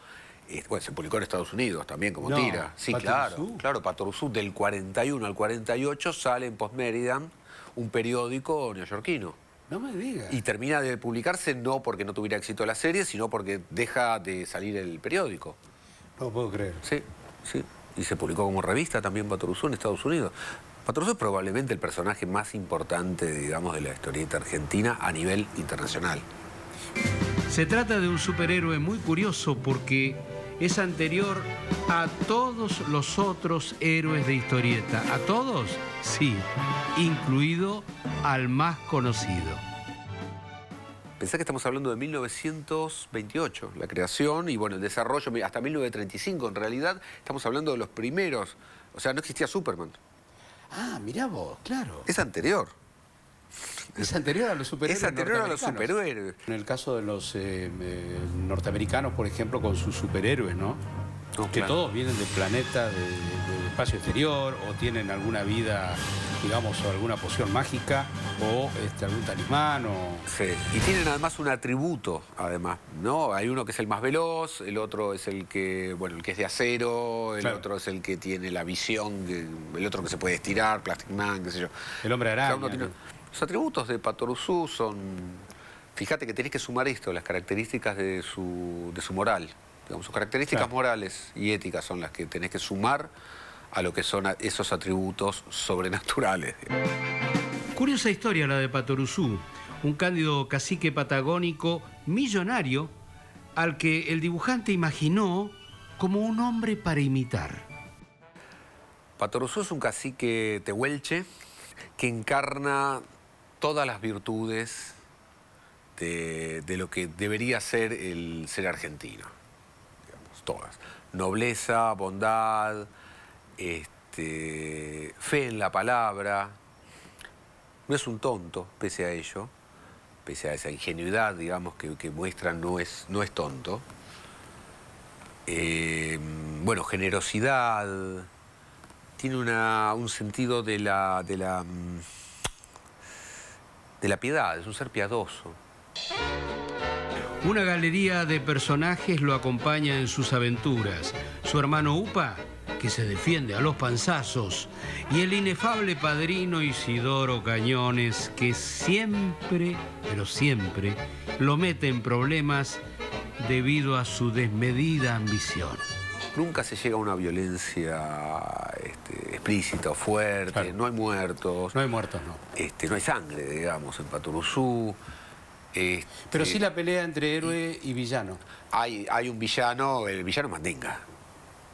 Speaker 8: en Estados Unidos también como tira. Sí, claro, Paturuzú del 41 al 48 sale en Post Meridian, un periódico neoyorquino.
Speaker 3: No me digas.
Speaker 8: Y termina de publicarse no porque no tuviera éxito la serie, sino porque deja de salir el periódico.
Speaker 3: No puedo creer.
Speaker 8: Sí. Y se publicó como revista también Paturuzú en Estados Unidos. Paturuzú es probablemente el personaje más importante, digamos, de la historieta argentina a nivel internacional.
Speaker 1: Se trata de un superhéroe muy curioso porque es anterior a todos los otros héroes de historieta. ¿A todos? Sí, incluido al más conocido.
Speaker 8: Pensá que estamos hablando de 1928, la creación y bueno, el desarrollo hasta 1935. En realidad estamos hablando de los primeros. O sea, no existía Superman.
Speaker 3: Ah, mirá vos, claro.
Speaker 8: Es anterior.
Speaker 3: Es anterior a los superhéroes.
Speaker 8: Es anterior a los superhéroes.
Speaker 3: En el caso de los norteamericanos, por ejemplo, con sus superhéroes, ¿no? Que
Speaker 8: claro.
Speaker 3: todos vienen de planetas del espacio exterior o tienen alguna vida, digamos, o alguna poción mágica o algún talismán o...
Speaker 8: Sí, y tienen además un atributo, además, ¿no? Hay uno que es el más veloz, el otro es el que, bueno, el que es de acero, el otro es el que tiene la visión, el otro que se puede estirar, Plastic Man, qué sé yo.
Speaker 3: El hombre araña.
Speaker 8: Los atributos de Patoruzú son... Fíjate que tenés que sumar esto, las características de su moral. Digamos, sus características morales y éticas son las que tenés que sumar a lo que son esos atributos sobrenaturales.
Speaker 1: Curiosa historia la de Patoruzú, un cándido cacique patagónico millonario al que el dibujante imaginó como un hombre para imitar.
Speaker 8: Patoruzú es un cacique tehuelche que encarna todas las virtudes de lo que debería ser el ser argentino. Digamos, todas. Nobleza, bondad, fe en la palabra. No es un tonto, pese a ello, pese a esa ingenuidad, digamos, que muestra, no es tonto. Bueno, generosidad, tiene un sentido de la piedad, es un ser piadoso.
Speaker 1: Una galería de personajes lo acompaña en sus aventuras. Su hermano Upa, que se defiende a los panzazos, y el inefable padrino Isidoro Cañones, que siempre, pero siempre, lo mete en problemas debido a su desmedida ambición.
Speaker 8: Nunca se llega a una violencia explícita o fuerte, claro. No hay muertos.
Speaker 3: No hay muertos, no.
Speaker 8: No hay sangre, digamos, en Patoruzú.
Speaker 3: Pero sí la pelea entre héroe y villano.
Speaker 8: Hay un villano, el villano es Mandinga.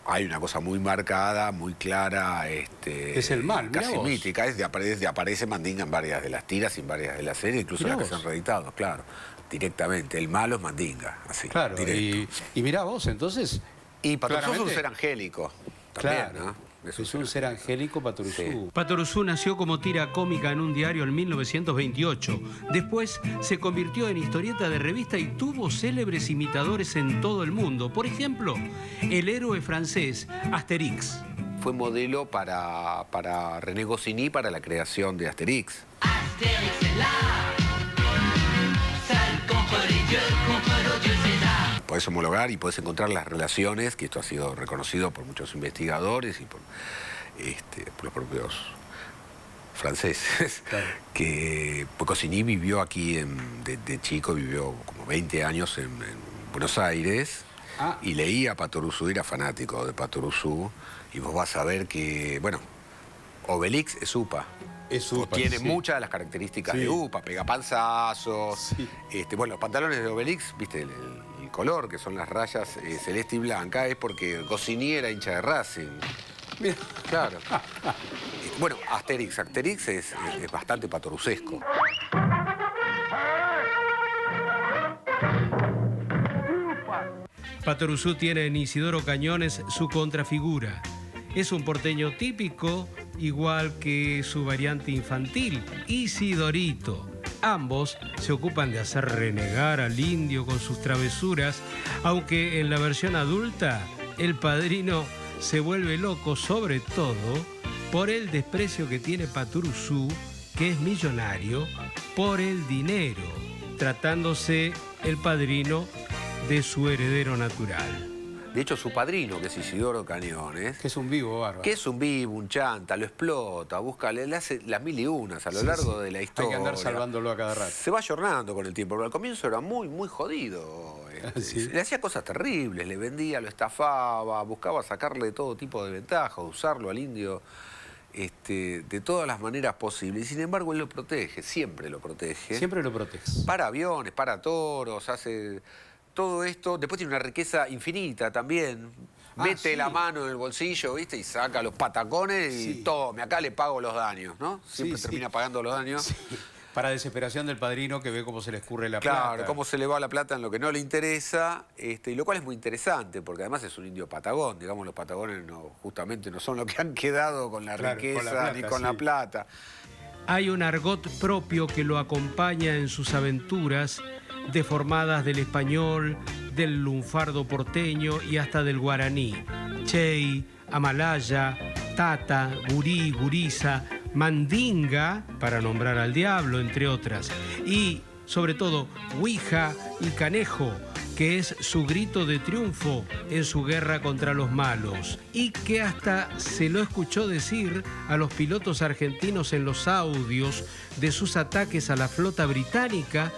Speaker 8: Hay una cosa muy marcada, muy clara,
Speaker 3: es el mal,
Speaker 8: casi mítica. Aparece Mandinga en varias de las tiras y en varias de las series, incluso las que se han reeditado, claro. Directamente. El malo es Mandinga, así.
Speaker 3: Claro, y mirá vos, entonces...
Speaker 8: Y Patoruzú es un ser angélico. También,
Speaker 3: claro.
Speaker 8: ¿no?
Speaker 3: Es un ser angélico, Patoruzú.
Speaker 1: Sí. Patoruzú nació como tira cómica en un diario en 1928. Después se convirtió en historieta de revista y tuvo célebres imitadores en todo el mundo. Por ejemplo, el héroe francés Asterix.
Speaker 8: Fue modelo para René Goscinny para la creación de Asterix. Asterix es la... Podés homologar y podés encontrar las relaciones, que esto ha sido reconocido por muchos investigadores y por los propios franceses, claro. Que Goscinny vivió aquí, de chico, vivió como 20 años en Buenos Aires y leía Patoruzú, era fanático de Patoruzú, y vos vas a ver que, bueno, Obelix es Upa. Tiene muchas de las características de Upa, pega panzazos. Sí. Bueno, los pantalones de Obelix, viste, el color, que son las rayas celeste y blanca, es porque Goscinny era hincha de Racing. Mira. Claro. Bueno, Asterix es bastante patorucesco.
Speaker 1: Patoruzú tiene en Isidoro Cañones su contrafigura. Es un porteño típico, igual que su variante infantil, Isidorito. Ambos se ocupan de hacer renegar al indio con sus travesuras, aunque en la versión adulta el padrino se vuelve loco, sobre todo por el desprecio que tiene Patoruzú, que es millonario, por el dinero, tratándose el padrino de su heredero natural.
Speaker 8: De hecho, su padrino, que es Isidoro Cañones...
Speaker 3: Que es un vivo bárbaro.
Speaker 8: Que es un vivo, un chanta, lo explota, le hace las mil y unas a lo largo de la historia.
Speaker 3: Hay que andar salvándolo a cada rato.
Speaker 8: Se va ayornando con el tiempo, pero al comienzo era muy, muy jodido. ¿Sí? Le hacía cosas terribles, le vendía, lo estafaba, buscaba sacarle todo tipo de ventajas, usarlo al indio de todas las maneras posibles. Y sin embargo, él lo protege, siempre lo protege.
Speaker 3: Siempre lo protege.
Speaker 8: Para aviones, para toros, hace... todo esto, después tiene una riqueza infinita también. Mete la mano en el bolsillo, ¿viste? Y saca los patacones y tome, acá le pago los daños, ¿no? Siempre termina pagando los daños.
Speaker 3: Sí. Para desesperación del padrino que ve cómo se le escurre la plata.
Speaker 8: Claro, cómo se le va la plata en lo que no le interesa, y lo cual es muy interesante, porque además es un indio patagón. Digamos, los patagones justamente no son los que han quedado con la riqueza con la plata, ni con la plata.
Speaker 1: Hay un argot propio que lo acompaña en sus aventuras, deformadas del español, del lunfardo porteño y hasta del guaraní. Chey, amalaya, tata, gurí, guriza, mandinga, para nombrar al diablo, entre otras. Y, sobre todo, huija y canejo, que es su grito de triunfo en su guerra contra los malos. Y que hasta se lo escuchó decir a los pilotos argentinos en los audios de sus ataques a la flota británica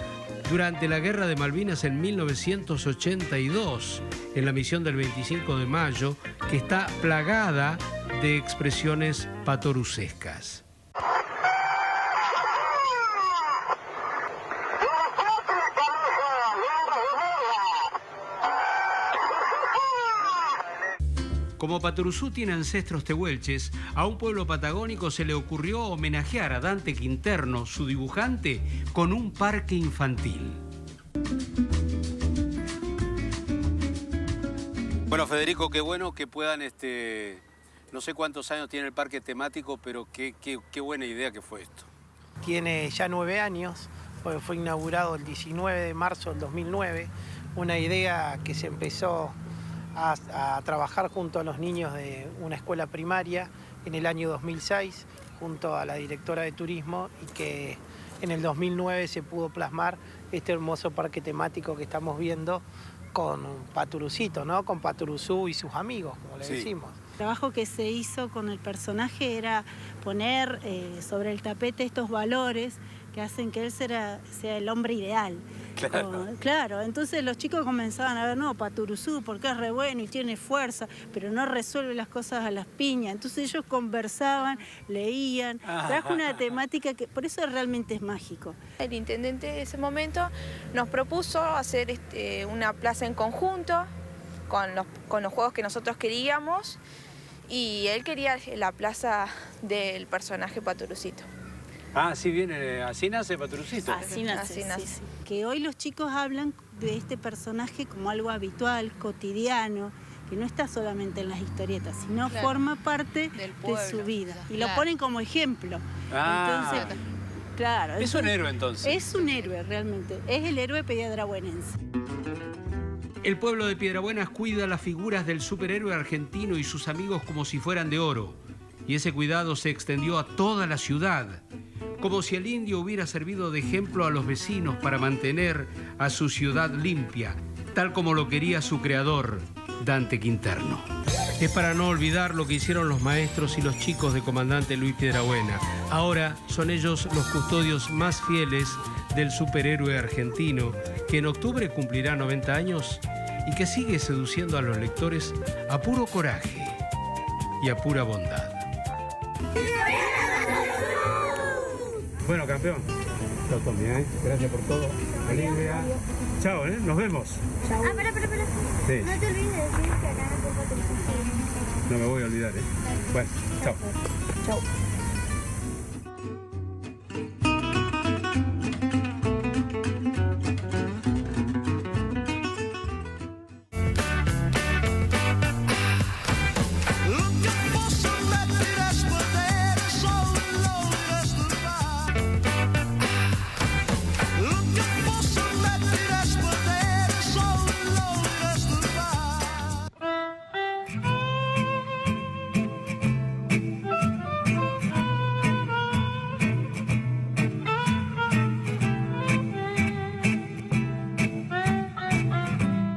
Speaker 1: durante la Guerra de Malvinas en 1982, en la misión del 25 de mayo, que está plagada de expresiones patorucescas. Como Patoruzú tiene ancestros tehuelches, a un pueblo patagónico se le ocurrió homenajear a Dante Quinterno, su dibujante, con un parque infantil.
Speaker 3: Bueno, Federico, qué bueno que puedan, no sé cuántos años tiene el parque temático, pero qué buena idea que fue esto.
Speaker 5: Tiene ya 9 años, fue inaugurado el 19 de marzo del 2009, una idea que se empezó a trabajar junto a los niños de una escuela primaria en el año 2006, junto a la directora de turismo, y que en el 2009 se pudo plasmar este hermoso parque temático que estamos viendo con Paturucito, ¿no? Con Patoruzú y sus amigos, como le decimos.
Speaker 9: El trabajo que se hizo con el personaje era poner sobre el tapete estos valores que hacen que él sea el hombre ideal. Claro, entonces los chicos comenzaban a ver, no, Patoruzú, porque es re bueno y tiene fuerza, pero no resuelve las cosas a las piñas. Entonces ellos conversaban, leían, trajo una temática que por eso realmente es mágico.
Speaker 10: El intendente de ese momento nos propuso hacer una plaza en conjunto con los juegos que nosotros queríamos, y él quería la plaza del personaje Paturucito.
Speaker 3: Ah, sí viene, así nace Paturucito.
Speaker 9: Así nace. Sí. Que hoy los chicos hablan de este personaje como algo habitual, cotidiano, que no está solamente en las historietas, sino forma parte de su vida. Y lo ponen como ejemplo. Entonces, claro.
Speaker 3: Es un héroe entonces.
Speaker 9: Es un héroe realmente, es el héroe piedrabuenense.
Speaker 1: El pueblo de Piedrabuenas cuida las figuras del superhéroe argentino y sus amigos como si fueran de oro. Y ese cuidado se extendió a toda la ciudad, como si el indio hubiera servido de ejemplo a los vecinos para mantener a su ciudad limpia, tal como lo quería su creador, Dante Quinterno. Es para no olvidar lo que hicieron los maestros y los chicos de Comandante Luis Piedrabuena. Ahora son ellos los custodios más fieles del superhéroe argentino, que en octubre cumplirá 90 años y que sigue seduciendo a los lectores a puro coraje y a pura bondad.
Speaker 11: Bueno, campeón, chao Tommy, gracias por todo. Olivia. Chao, nos vemos.
Speaker 12: Chao. Espera.
Speaker 11: Sí.
Speaker 12: No te olvides de decir que acá no te
Speaker 11: No me voy a olvidar, Bueno, chao.
Speaker 12: Chao.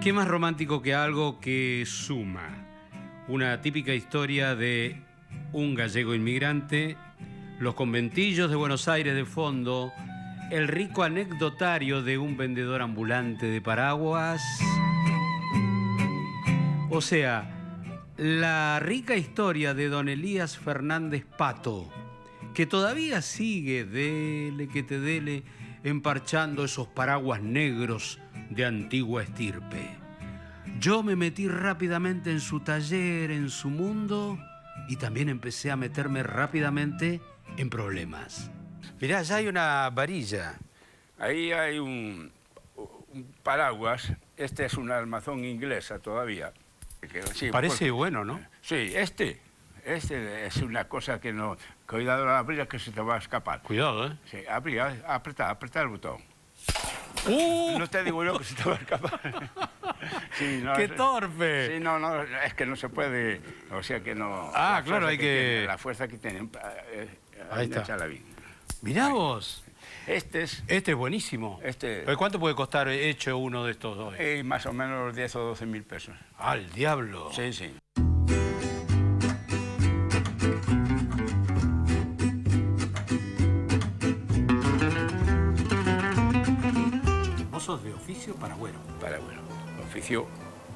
Speaker 1: ¿Qué más romántico que algo que suma? Una típica historia de un gallego inmigrante, los conventillos de Buenos Aires de fondo, el rico anecdotario de un vendedor ambulante de paraguas. O sea, la rica historia de don Elías Fernández Pato, que todavía sigue, dele que te dele, emparchando esos paraguas negros de antigua estirpe. Yo me metí rápidamente en su taller, en su mundo, y también empecé a meterme rápidamente en problemas.
Speaker 3: Mirá, allá hay una varilla.
Speaker 6: Ahí hay un paraguas. Este es una armazón inglesa todavía. Sí,
Speaker 3: parece bueno, ¿no?
Speaker 6: Sí, este es una cosa que no... Cuidado al abrir, que se te va a escapar.
Speaker 3: Cuidado, ¿eh?
Speaker 6: Sí, abrir, apretar el botón.
Speaker 3: ¡Uh!
Speaker 6: No te digo yo que se te va a escapar. Sí, no,
Speaker 3: ¡Qué torpe!
Speaker 6: Sí, no, es que no se puede, o sea que no...
Speaker 3: Ah, claro, hay que...
Speaker 6: La fuerza que tienen.
Speaker 3: Ahí está.
Speaker 6: Echarla bien.
Speaker 3: Mirá vos.
Speaker 6: Este es
Speaker 3: buenísimo.
Speaker 6: Este...
Speaker 3: ¿Cuánto puede costar hecho uno de estos dos?
Speaker 6: Más o menos 10 o 12 mil pesos.
Speaker 3: ¡Al diablo!
Speaker 6: Sí, sí.
Speaker 3: ¿Vos sos de oficio paragüero?
Speaker 6: Paragüero. Oficio,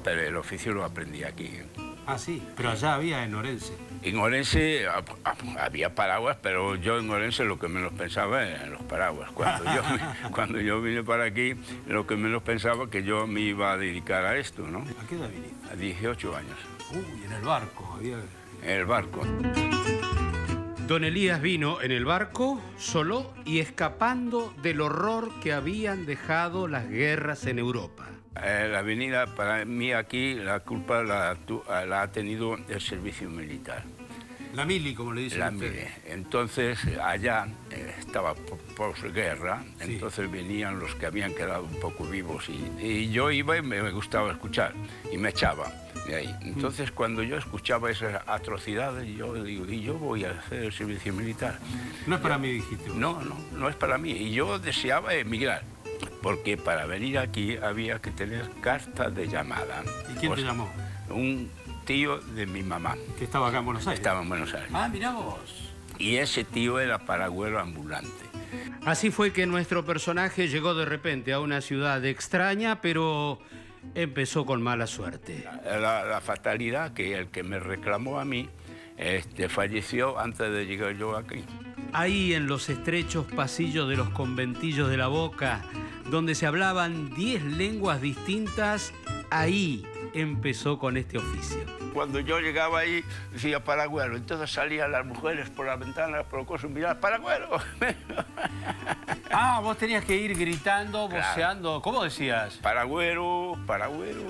Speaker 6: pero el oficio lo aprendí aquí.
Speaker 3: Ah, sí, pero allá había en Orense.
Speaker 6: En Orense había paraguas, pero yo en Orense lo que menos pensaba era en los paraguas. Cuando yo vine para aquí, lo que menos pensaba que yo me iba a dedicar a esto, ¿no?
Speaker 3: ¿A qué edad viniste?
Speaker 6: A 18 años.
Speaker 3: Uy, en el barco había...
Speaker 6: En el barco.
Speaker 1: Don Elías vino en el barco solo y escapando del horror que habían dejado las guerras en Europa.
Speaker 6: La venida para mí aquí, la culpa la ha tenido el servicio militar.
Speaker 3: La mili, como le dicen
Speaker 6: La
Speaker 3: ustedes.
Speaker 6: mili. Entonces, allá estaba posguerra, sí. Entonces venían los que habían quedado un poco vivos y yo iba y me gustaba escuchar y me echaba de ahí. Entonces, cuando yo escuchaba esas atrocidades, yo digo, y yo voy a hacer el servicio militar.
Speaker 3: No es para mí, dijiste.
Speaker 6: No es para mí. Y yo deseaba emigrar. Porque para venir aquí había que tener carta de llamada.
Speaker 3: ¿Y quién te llamó?
Speaker 6: Un tío de mi mamá.
Speaker 3: ¿Que estaba acá en Buenos Aires?
Speaker 6: Estaba en Buenos Aires.
Speaker 3: Ah, mirá vos.
Speaker 6: Y ese tío era paragüero ambulante.
Speaker 1: Así fue que nuestro personaje llegó de repente a una ciudad extraña, pero empezó con mala suerte.
Speaker 6: La fatalidad que el que me reclamó a mí falleció antes de llegar yo aquí.
Speaker 1: Ahí en los estrechos pasillos de los conventillos de la Boca, donde se hablaban 10 lenguas distintas, ahí empezó con este oficio.
Speaker 6: Cuando yo llegaba ahí, decía paragüero, entonces salían las mujeres por las ventanas, por cosas, mirar, paragüero.
Speaker 3: Ah, vos tenías que ir gritando, voceando, ¿cómo decías?
Speaker 6: Paragüero, paragüero.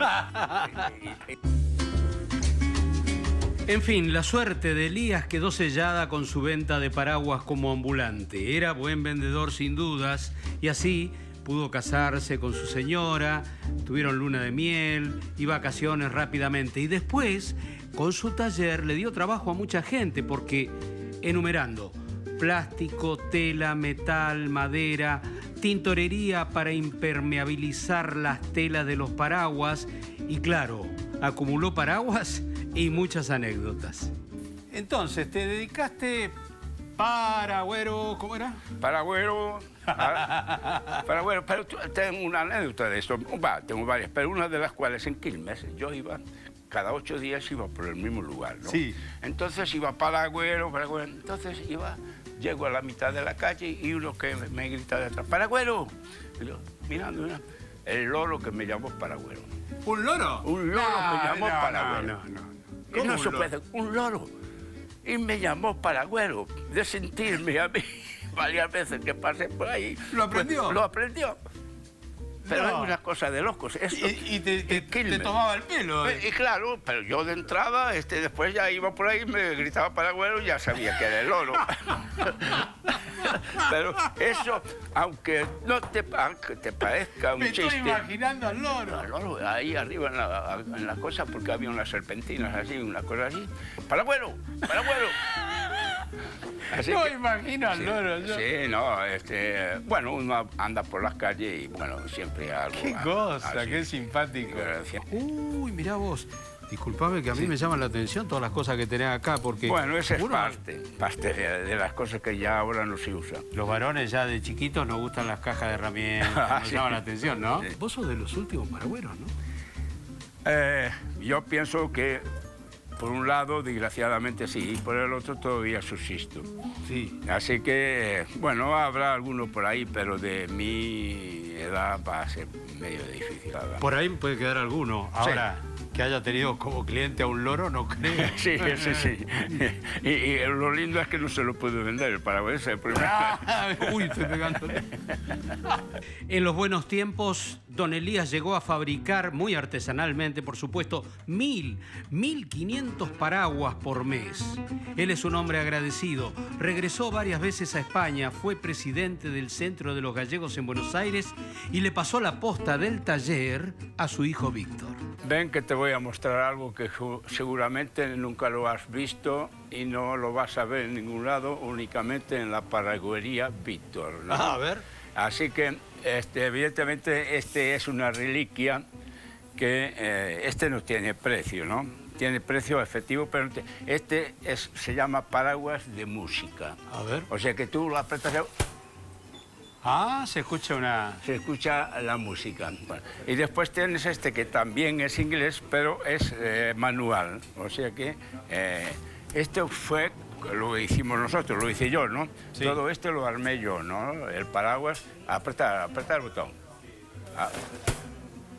Speaker 1: En fin, la suerte de Elías quedó sellada con su venta de paraguas como ambulante. Era buen vendedor sin dudas y así pudo casarse con su señora, tuvieron luna de miel y vacaciones rápidamente. Y después, con su taller, le dio trabajo a mucha gente porque, enumerando, plástico, tela, metal, madera, tintorería para impermeabilizar las telas de los paraguas y, claro, acumuló paraguas y muchas anécdotas.
Speaker 3: Entonces, te dedicaste paragüero, ¿cómo era?
Speaker 6: Paragüero, paragüero, pero tengo una anécdota de esto, tengo varias, pero una de las cuales en Quilmes yo iba, cada 8 días iba por el mismo lugar, ¿no?
Speaker 3: Sí.
Speaker 6: Entonces iba paragüero, entonces llego a la mitad de la calle y uno que me grita de atrás, paragüero, y yo, mirando, el loro que me llamó paragüero.
Speaker 3: ¿Un loro?
Speaker 6: Un loro me llamó paragüero.
Speaker 3: ¿Cómo
Speaker 6: no se puede, un loro. Y me llamó paragüero, de sentirme a mí varias veces que pasé por ahí.
Speaker 3: ¿Lo aprendió?
Speaker 6: Pues, lo aprendió. Pero es una cosa de locos. Esto,
Speaker 3: ¿Y te tomaba el pelo?
Speaker 6: Y claro, pero yo de entrada, después ya iba por ahí, me gritaba paragüero y ya sabía que era el loro. Pero eso, aunque no te parezca un chiste...
Speaker 3: Me estoy imaginando al loro.
Speaker 6: Al loro, ahí arriba en la cosa, porque había unas serpentinas así, una cosa así. ¡Paragüero! ¡Paragüero! Así
Speaker 3: no
Speaker 6: que,
Speaker 3: imagino al loro. Yo.
Speaker 6: Sí, no, bueno, uno anda por las calles y, bueno, siempre algo...
Speaker 3: ¡Qué cosa!
Speaker 6: Así.
Speaker 3: ¡Qué simpático!
Speaker 1: Uy, mirá vos. Disculpame que a mí me llaman la atención todas las cosas que tenés acá, porque...
Speaker 6: Bueno, esa es parte de las cosas que ya ahora no se usan.
Speaker 1: Los varones ya de chiquitos nos gustan las cajas de herramientas, nos llaman la atención, ¿no?
Speaker 6: Sí.
Speaker 1: Vos sos de los últimos paragüeros, ¿no?
Speaker 6: Yo pienso que por un lado, desgraciadamente sí, y por el otro todavía subsisto.
Speaker 1: Sí.
Speaker 6: Así que, bueno, habrá alguno por ahí, pero de mi edad va a ser medio difícil.
Speaker 1: Por ahí puede quedar alguno. Ahora, sí, que haya tenido como cliente a un loro, no creo.
Speaker 6: Sí. Y lo lindo es que no se lo puede vender el paraguas.
Speaker 1: Uy, estoy pegándole. En los buenos tiempos, don Elías llegó a fabricar, muy artesanalmente, por supuesto, 1.500 paraguas por mes. Él es un hombre agradecido. Regresó varias veces a España, fue presidente del Centro de los Gallegos en Buenos Aires y le pasó la posta del taller a su hijo Víctor.
Speaker 6: Ven que te voy a mostrar algo que seguramente nunca lo has visto y no lo vas a ver en ningún lado, únicamente en la paraguería Víctor, ¿no?
Speaker 1: A ver.
Speaker 6: Así que, evidentemente, es una reliquia que no tiene precio, ¿no? Tiene precio efectivo, pero se llama paraguas de música.
Speaker 1: A ver.
Speaker 6: O sea que tú lo apretas...
Speaker 1: se escucha
Speaker 6: Se escucha la música. Bueno, y después tienes que también es inglés, pero es manual. O sea que esto fue... Lo hicimos nosotros, lo hice yo, ¿no? Sí. Todo esto lo armé yo, ¿no? El paraguas, apretar el botón.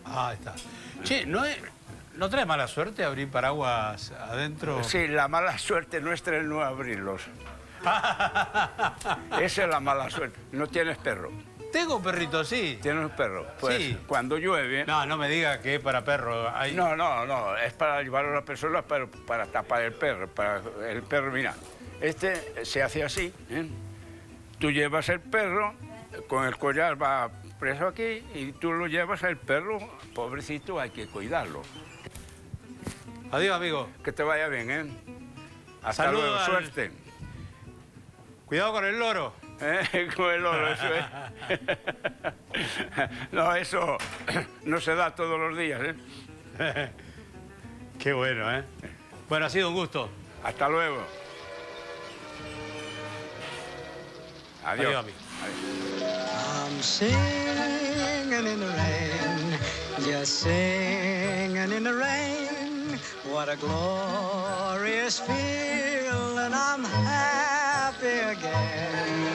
Speaker 1: Ahí está. Che, ¿no trae mala suerte abrir paraguas adentro?
Speaker 6: Sí, la mala suerte nuestra es no abrirlos. Esa es la mala suerte. No tienes perro.
Speaker 1: Tengo un perrito, sí.
Speaker 6: ¿Tienes un perro? Pues sí. Cuando llueve...
Speaker 1: No me diga que es para perro. Hay...
Speaker 6: No, es para llevarlo a la persona, pero para tapar el perro. Para el perro, mira, se hace así, ¿eh? Tú llevas el perro, con el collar va preso aquí, y tú lo llevas al perro, pobrecito, hay que cuidarlo.
Speaker 1: Adiós, amigo.
Speaker 6: Que te vaya bien, ¿eh? Hasta
Speaker 1: Saludos
Speaker 6: luego, suerte.
Speaker 1: Cuidado con el loro.
Speaker 6: Con el loro, eso es. No, eso no se da todos los días, ¿eh?
Speaker 1: Qué bueno, ¿eh? Bueno, ha sido un gusto.
Speaker 6: Hasta luego. Adiós.
Speaker 1: Adiós, amigo.
Speaker 13: I'm singing in the rain, just singing in the rain. What a glorious feeling, I'm happy again.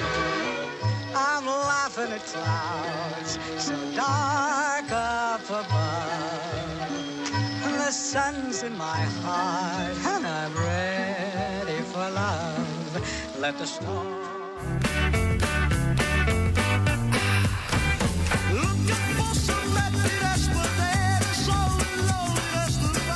Speaker 13: I'm laughing at clouds so dark up above. The sun's in my heart and I'm ready for love. Let the stars